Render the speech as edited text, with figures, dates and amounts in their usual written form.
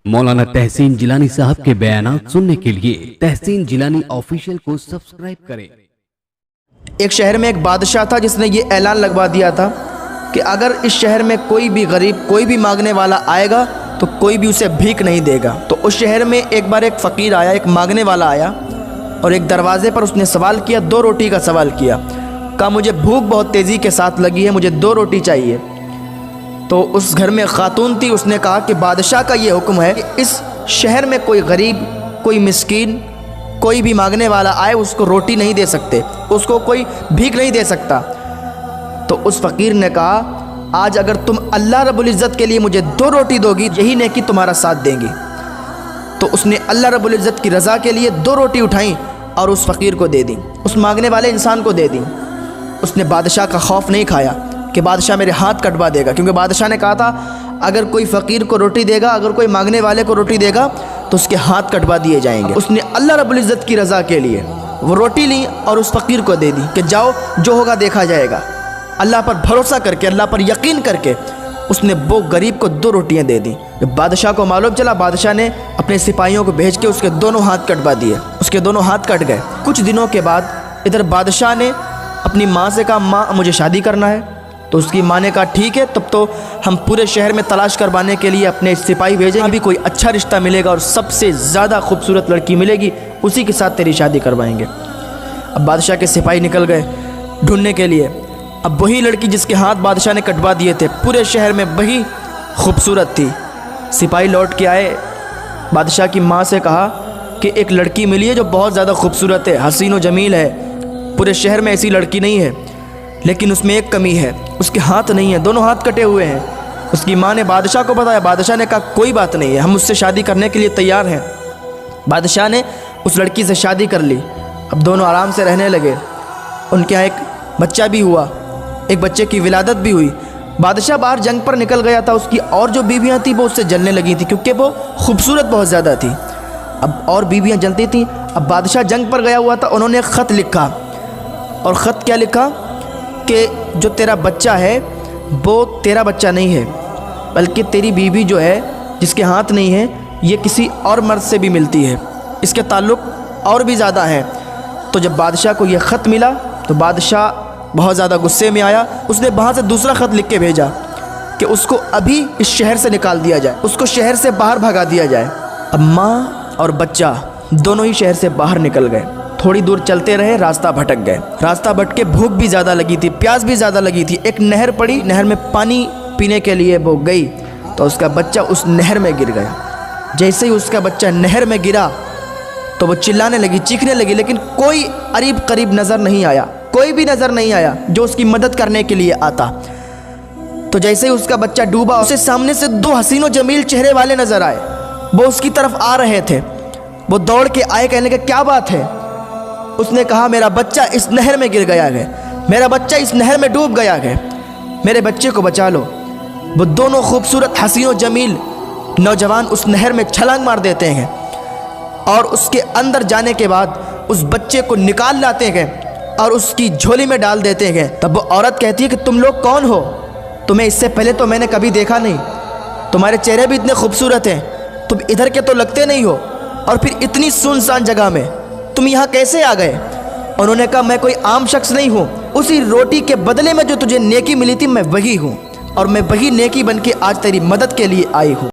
मौलाना तहसीन जिलानी साहब के बयानात सुनने के लिए तहसीन जिलानी ऑफिशियल को सब्सक्राइब करें। एक शहर में एक बादशाह था जिसने ये ऐलान लगवा दिया था कि अगर इस शहर में कोई भी गरीब, कोई भी मांगने वाला आएगा तो कोई भी उसे भीख नहीं देगा। तो उस शहर में एक बार एक फ़कीर आया, एक मांगने वाला आया और एक दरवाज़े पर उसने सवाल किया, 2 रोटी का सवाल किया। कहा मुझे भूख बहुत तेज़ी के साथ लगी है, मुझे 2 रोटी चाहिए। तो उस घर में खातून थी, उसने कहा कि बादशाह का ये हुक्म है कि इस शहर में कोई गरीब, कोई मिस्कीन, कोई भी मांगने वाला आए उसको रोटी नहीं दे सकते, उसको कोई भीख नहीं दे सकता। तो उस फ़कीर ने कहा आज अगर तुम अल्लाह रब्बुल इज़्ज़त के लिए मुझे 2 रोटी दोगी, यही नेकी तुम्हारा साथ देंगी। तो उसने अल्लाह रब्बुल इज़्ज़त की रज़ा के लिए 2 रोटी उठाई और उस फ़कीर को दे दी, उस मांगने वाले इंसान को दे दी। उसने बादशाह का खौफ नहीं खाया कि बादशाह मेरे हाथ कटवा देगा, क्योंकि बादशाह ने कहा था अगर कोई फ़कीर को रोटी देगा, अगर कोई मांगने वाले को रोटी देगा तो उसके हाथ कटवा दिए जाएंगे। उसने अल्लाह रब्बुल इज़्ज़त की रज़ा के लिए वो रोटी ली और उस फ़कीर को दे दी कि जाओ जो होगा देखा जाएगा। अल्लाह पर भरोसा करके, अल्लाह पर यकीन करके उसने वो गरीब को 2 रोटियां दे दी। जब बादशाह को मालूम चला, बादशाह ने अपने सिपाहियों को भेज के उसके दोनों हाथ कटवा दिए, उसके दोनों हाथ कट गए। कुछ दिनों के बाद इधर बादशाह ने अपनी माँ से कहा माँ मुझे शादी करना है। तो उसकी माँ ने कहा ठीक है, तब तो हम पूरे शहर में तलाश करवाने के लिए अपने सिपाही भेजेंगे, अभी कोई अच्छा रिश्ता मिलेगा और सबसे ज़्यादा खूबसूरत लड़की मिलेगी, उसी के साथ तेरी शादी करवाएंगे। अब बादशाह के सिपाही निकल गए ढूंढने के लिए। अब वही लड़की जिसके हाथ बादशाह ने कटवा दिए थे, पूरे शहर में वही खूबसूरत थी। सिपाही लौट के आए, बादशाह की माँ से कहा कि एक लड़की मिली है जो बहुत ज़्यादा खूबसूरत है, हसीन व जमील है, पूरे शहर में ऐसी लड़की नहीं है, लेकिन उसमें एक कमी है, उसके हाथ नहीं है, दोनों हाथ कटे हुए हैं। उसकी माँ ने बादशाह को बताया, बादशाह ने कहा कोई बात नहीं है, हम उससे शादी करने के लिए तैयार हैं। बादशाह ने उस लड़की से शादी कर ली। अब दोनों आराम से रहने लगे। उनके यहाँ एक बच्चा भी हुआ, एक बच्चे की विलादत भी हुई। बादशाह बाहर जंग पर निकल गया था, उसकी और जो बीवियाँ थी वो उससे जलने लगी थी, क्योंकि वो खूबसूरत बहुत ज़्यादा थी। अब और बीवियाँ जलती थीं। अब बादशाह जंग पर गया हुआ था, उन्होंने एक ख़त लिखा। और ख़त क्या लिखा कि जो तेरा बच्चा है वो तेरा बच्चा नहीं है, बल्कि तेरी बीवी जो है जिसके हाथ नहीं है ये किसी और मर्द से भी मिलती है, इसके ताल्लुक़ और भी ज़्यादा है। तो जब बादशाह को ये ख़त मिला तो बादशाह बहुत ज़्यादा गुस्से में आया। उसने वहाँ से दूसरा ख़त लिख के भेजा कि उसको अभी इस शहर से निकाल दिया जाए, उसको शहर से बाहर भगा दिया जाए। अब माँ और बच्चा दोनों ही शहर से बाहर निकल गए। थोड़ी दूर चलते रहे, रास्ता भटक गए। रास्ता भटके भूख भी ज़्यादा लगी थी, प्यास भी ज़्यादा लगी थी। एक नहर पड़ी, नहर में पानी पीने के लिए वो गई तो उसका बच्चा उस नहर में गिर गया। जैसे ही उसका बच्चा नहर में गिरा तो वो चिल्लाने लगी, चीखने लगी, लेकिन कोई करीब करीब नज़र नहीं आया, कोई भी नज़र नहीं आया जो उसकी मदद करने के लिए आता। तो जैसे ही उसका बच्चा डूबा, उसे सामने से 2 हसीन व जमील चेहरे वाले नज़र आए। वो उसकी तरफ आ रहे थे। वो दौड़ के आए, कहने लगे क्या बात है। उसने कहा मेरा बच्चा इस नहर में गिर गया है, मेरा बच्चा इस नहर में डूब गया है, मेरे बच्चे को बचा लो। वो दोनों खूबसूरत हसीन व जमील नौजवान उस नहर में छलांग मार देते हैं और उसके अंदर जाने के बाद उस बच्चे को निकाल लाते हैं और उसकी झोली में डाल देते हैं। तब वो औरत कहती है कि तुम लोग कौन हो, तुम्हें इससे पहले तो मैंने कभी देखा नहीं, तुम्हारे चेहरे भी इतने खूबसूरत हैं, तुम इधर के तो लगते नहीं हो, और फिर इतनी सुनसान जगह में तुम यहाँ कैसे आ गए। उन्होंने कहा मैं कोई आम शख्स नहीं हूँ, उसी रोटी के बदले में जो तुझे नेकी मिली थी मैं वही हूँ, और मैं वही नेकी बन के आज तेरी मदद के लिए आई हूँ।